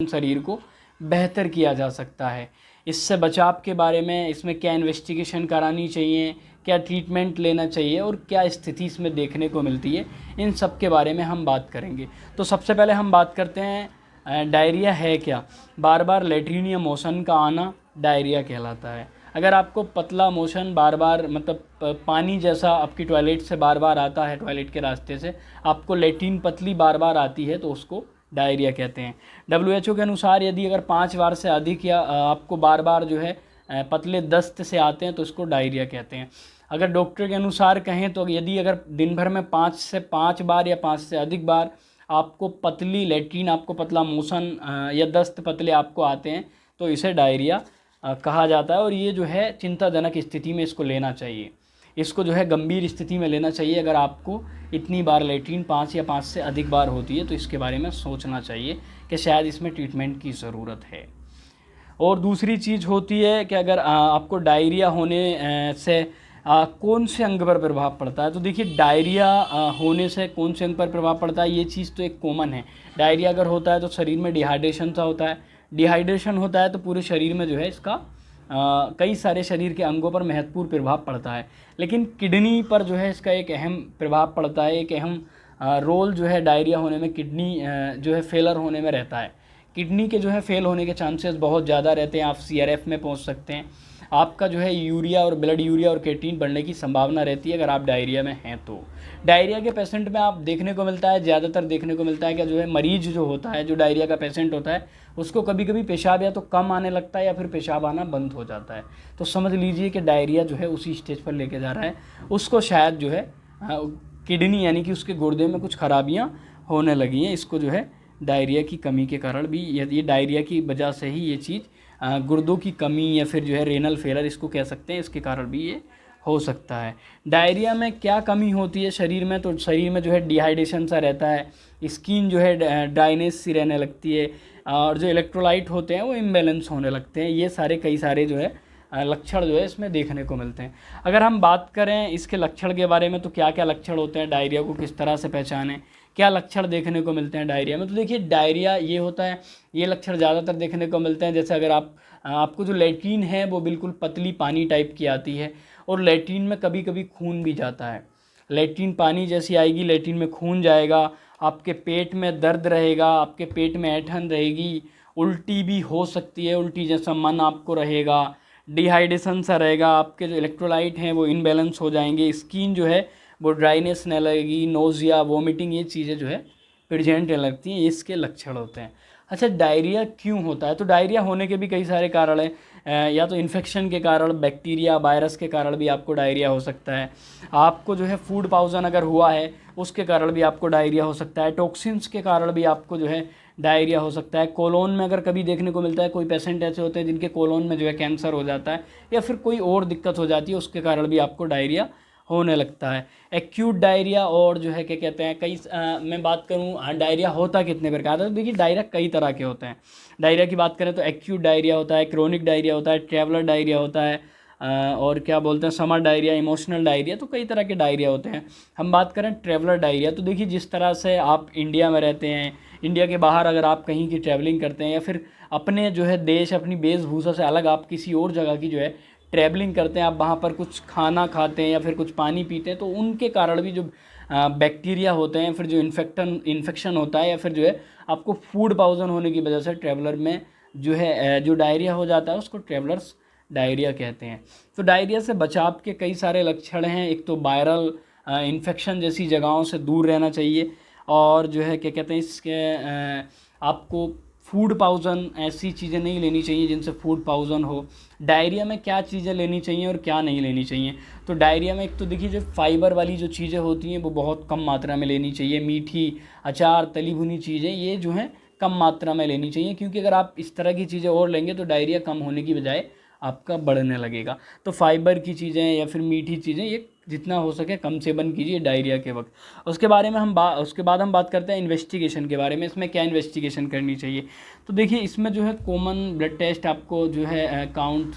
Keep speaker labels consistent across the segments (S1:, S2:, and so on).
S1: शरीर को बेहतर किया जा सकता है। इससे बचाव के बारे में इसमें क्या इन्वेस्टिगेशन करानी चाहिए, क्या ट्रीटमेंट लेना चाहिए और क्या स्थिति इसमें देखने को मिलती है, इन सब के बारे में हम बात करेंगे। तो सबसे पहले हम बात करते हैं डायरिया है क्या। बार बार लैट्रिन या मोशन का आना डायरिया कहलाता है। अगर आपको पतला मोशन बार बार मतलब पानी जैसा आपकी टॉयलेट से बार बार आता है, टॉयलेट के रास्ते से आपको लैट्रिन पतली बार बार आती है तो उसको डायरिया कहते हैं। WHO के अनुसार यदि अगर 5 बार से अधिक या आपको बार बार जो है पतले दस्त से आते हैं तो इसको डायरिया कहते हैं। अगर डॉक्टर के अनुसार कहें तो यदि अगर दिन भर में 5 बार या 5 से अधिक बार आपको पतली लैट्रिन, आपको पतला मोशन या दस्त पतले आपको आते हैं तो इसे डायरिया कहा जाता है। और ये जो है चिंताजनक स्थिति में इसको लेना चाहिए, इसको जो है गंभीर स्थिति में लेना चाहिए। अगर आपको इतनी बार लैट्रिन 5 या 5 से अधिक बार होती है तो इसके बारे में सोचना चाहिए कि शायद इसमें ट्रीटमेंट की ज़रूरत है। और दूसरी चीज़ होती है कि अगर आपको डायरिया होने से कौन से अंग पर प्रभाव पड़ता है। तो देखिए डायरिया होने से कौन से अंग पर प्रभाव पड़ता है, ये चीज़ तो एक कॉमन है। डायरिया अगर होता है तो शरीर में डिहाइड्रेशन सा होता है, डिहाइड्रेशन होता है तो पूरे शरीर में जो है इसका कई सारे शरीर के अंगों पर महत्वपूर्ण प्रभाव पड़ता है। लेकिन किडनी पर जो है इसका एक अहम प्रभाव पड़ता है, एक अहम रोल जो है डायरिया होने में किडनी जो है फेलर होने में रहता है। किडनी के जो है फेल होने के चांसेस बहुत ज़्यादा रहते हैं। आप CRF में पहुंच सकते हैं, आपका जो है यूरिया और ब्लड यूरिया और क्रिएटिनिन बढ़ने की संभावना रहती है अगर आप डायरिया में हैं तो। डायरिया के पेशेंट में आप देखने को मिलता है, ज़्यादातर देखने को मिलता है कि जो है मरीज जो होता है, जो डायरिया का पेशेंट होता है, उसको कभी कभी पेशाब या तो कम आने लगता है या फिर पेशाब आना बंद हो जाता है। तो समझ लीजिए कि डायरिया जो है उसी स्टेज पर लेके जा रहा है, उसको शायद जो है किडनी यानी कि उसके गुर्दे में कुछ खराबियाँ होने लगी हैं। इसको जो है डायरिया की कमी के कारण भी, ये डायरिया की वजह से ही ये चीज़ गुर्दों की कमी या फिर जो है रेनल फेलर इसको कह सकते हैं, इसके कारण भी ये हो सकता है। डायरिया में क्या कमी होती है शरीर में, तो शरीर में जो है डिहाइड्रेशन सा रहता है, स्किन जो है ड्राइनेस सी रहने लगती है और जो इलेक्ट्रोलाइट होते हैं वो इम्बैलेंस होने लगते हैं। ये सारे कई सारे जो है लक्षण जो है इसमें देखने को मिलते हैं। अगर हम बात करें इसके लक्षण के बारे में तो क्या क्या लक्षण होते हैं, डायरिया को किस तरह से पहचानें, क्या लक्षण देखने को मिलते हैं डायरिया में। तो देखिए डायरिया ये होता है, ये लक्षण ज़्यादातर देखने को मिलते हैं। जैसे अगर आपको जो लैट्रिन है वो बिल्कुल पतली पानी टाइप की आती है और लैट्रिन में कभी कभी खून भी जाता है। लैट्रिन पानी जैसी आएगी, लैट्रिन में खून जाएगा, आपके पेट में दर्द रहेगा, आपके पेट में ऐंठन रहेगी, उल्टी भी हो सकती है, उल्टी जैसा मन आपको रहेगा, डिहाइड्रेशन सा रहेगा, आपके जो इलेक्ट्रोलाइट हैं वो इनबैलेंस हो जाएंगे, स्किन जो है वो ड्राइनेस न लगेगी, नोज़िया, वोमिटिंग, ये चीज़ें जो है प्रेजेंट लगती हैं, इसके लक्षण होते हैं। अच्छा डायरिया क्यों होता है, तो डायरिया होने के भी कई सारे कारण हैं। या तो इन्फेक्शन के कारण, बैक्टीरिया वायरस के कारण भी आपको डायरिया हो सकता है। आपको जो है फूड पॉइजन अगर हुआ है उसके कारण भी आपको डायरिया हो सकता है। टॉक्सिन्स के कारण भी आपको जो है डायरिया हो सकता है। कोलोन में अगर कभी देखने को मिलता है, कोई पेशेंट ऐसे होते हैं जिनके कोलोन में जो है कैंसर हो जाता है या फिर कोई और दिक्कत हो जाती है, उसके कारण भी आपको डायरिया होने लगता है। एक्यूट डायरिया और जो है क्या कहते हैं मैं बात करूँ डायरिया होता कितने प्रकार का, तो देखिए डायरिया कई तरह के होते हैं। डायरिया की बात करें तो एक्यूट डायरिया होता है, क्रोनिक डायरिया होता है, ट्रैवलर डायरिया होता है और क्या बोलते हैं समर डायरिया, इमोशनल डायरिया, तो कई तरह के डायरिया होते हैं। हम बात करें ट्रैवलर डायरिया, तो देखिए जिस तरह से आप इंडिया में रहते हैं, इंडिया के बाहर अगर आप कहीं की ट्रैवलिंग करते हैं या फिर अपने जो है देश, अपनी वेशभूषा से अलग आप किसी और जगह की जो है ट्रैवलिंग करते हैं, आप वहाँ पर कुछ खाना खाते हैं या फिर कुछ पानी पीते हैं, तो उनके कारण भी जो बैक्टीरिया होते हैं, फिर जो इन्फेक्शन होता है या फिर जो है आपको फूड पॉइजन होने की वजह से ट्रैवलर में जो है जो डायरिया हो जाता है उसको ट्रैवलर्स डायरिया कहते हैं। तो डायरिया से बचाव के कई सारे लक्षण हैं। एक तो वायरल इन्फेक्शन जैसी जगहों से दूर रहना चाहिए और जो है क्या कहते हैं इसके आपको फूड पॉइजन, ऐसी चीज़ें नहीं लेनी चाहिए जिनसे फूड पॉइजन हो। डायरिया में क्या चीज़ें लेनी चाहिए और क्या नहीं लेनी चाहिए, तो डायरिया में एक तो देखिए जो फाइबर वाली जो चीज़ें होती हैं वो बहुत कम मात्रा में लेनी चाहिए। मीठी, अचार, तली भुनी चीज़ें ये जो हैं कम मात्रा में लेनी चाहिए, क्योंकि अगर आप इस तरह की चीज़ें और लेंगे तो डायरिया कम होने की बजाय आपका बढ़ने लगेगा। तो फाइबर की चीज़ें या फिर मीठी चीज़ें ये जितना हो सके कम सेवन कीजिए डायरिया के वक्त। उसके बारे में उसके बाद हम बात करते हैं इन्वेस्टिगेशन के बारे में। इसमें क्या इन्वेस्टिगेशन करनी चाहिए, तो देखिए इसमें जो है कॉमन ब्लड टेस्ट आपको जो है काउंट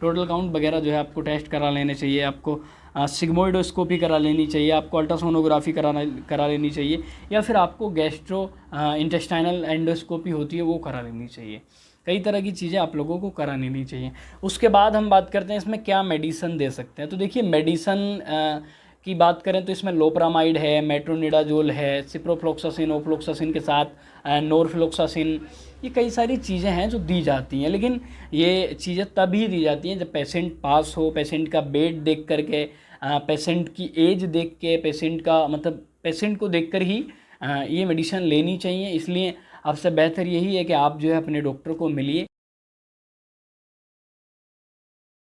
S1: टोटल काउंट वगैरह जो है आपको टेस्ट करा लेने चाहिए, आपको सिग्मोइडोस्कोपी करा लेनी चाहिए, आपको अल्ट्रासोनोग्राफी करा लेनी चाहिए, या फिर आपको गैस्ट्रो इंटेस्टाइनल एंडोस्कोपी होती है वो करा लेनी चाहिए। कई तरह की चीज़ें आप लोगों को करा लेनी चाहिए। उसके बाद हम बात करते हैं इसमें क्या मेडिसन दे सकते हैं। तो देखिए मेडिसन की बात करें तो इसमें लोपरामाइड है, मेट्रोनिडाजोल है, सिप्रोफ्लोक्सासिन, ओफ्लोक्सासिन के साथ नोरफ्लोक्सासिन, ये कई सारी चीज़ें हैं जो दी जाती हैं। लेकिन ये चीज़ें तभी दी जाती हैं जब पेशेंट पास हो, पेशेंट का बेड देख करके, पेशेंट की एज देख के, पेशेंट का मतलब पेशेंट को देखकर ही ये मेडिसिन लेनी चाहिए। इसलिए आपसे बेहतर यही है कि आप जो है अपने डॉक्टर को मिलिए,